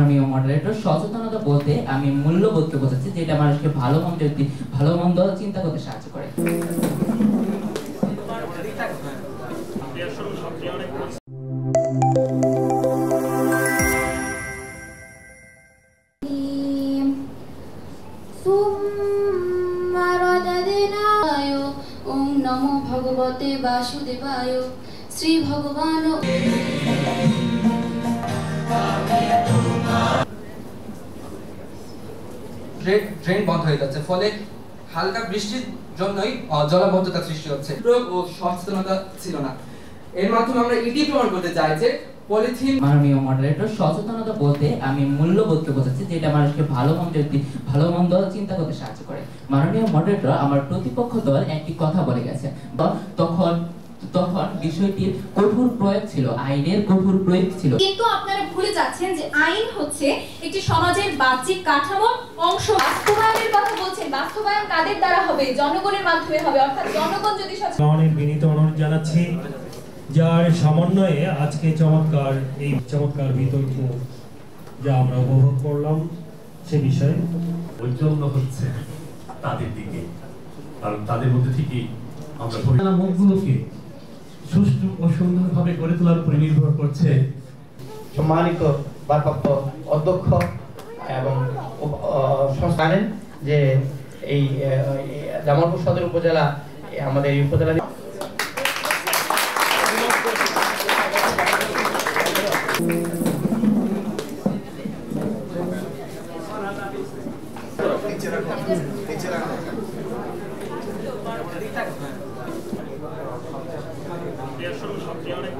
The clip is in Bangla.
মাননীয় মডারেটর, সচেতনতা বলতে আমি মূল্যবোধকে বোঝাচ্ছি, যেটা মানুষকে ভালো মন্দ চিন্তা করতে সাহায্য করে। ওম নমো ভগবতে বাসুদেবায়। শ্রী ভগবান ড্রেন বন্ধ হয়ে যাচ্ছে, ফলে হালকা বৃষ্টির জন্যই জলাবদ্ধতা সৃষ্টি হচ্ছে। প্রয়োগ ও সচেতনতা ছিল না। এর মাধ্যমে আমরা এটি প্রমাণ করতে চাই যে পলিথিন। মাননীয় মডারেটর, সচেতনতা বলতে আমি মূল্যবোধকে বোঝাচ্ছি, যেটা মানুষকে ভালো মন্দ চিন্তা করতে সাহায্য করে। মাননীয় মডারেটর, আমার প্রতিপক্ষ দল একটি কথা বলে গেছে, তখন বিষয়টির কঠোর প্রয়োগ ছিল, আইনের কঠোর প্রয়োগ ছিল। কিন্তু আপনারা ভুলে যাচ্ছেন যে আইন হচ্ছে একটি সমাজের বাহ্যিক কাঠামোর অংশ। বাস্তবায়নের কথা বলছেন, বাস্তবায়ন কাদের দ্বারা হবে? জনগণের মাধ্যমে হবে। অর্থাৎ জনগণ যদি অনেক বিনীত অনুরোধ জানাচ্ছি, যার সমন্বয়ে আজকে এই চমৎকার বিতর্ক যা আমরা উপভোগ করলাম সে বিষয়ে ঐক্যবদ্ধ হচ্ছে তাদের দিকে, কারণ তাদের মধ্যে থেকেই আমরা মুখগুলোকে সুষ্ঠু ও সুন্দরভাবে গড়ে তোলার উপরে নির্ভর করছে। সম্মানিত ভারপ্রাপ্ত অধ্যক্ষ এবং জানেন যে এই জামালপুর সদর উপজেলা আমাদের এই উপজেলা সবচেয়ে অনেক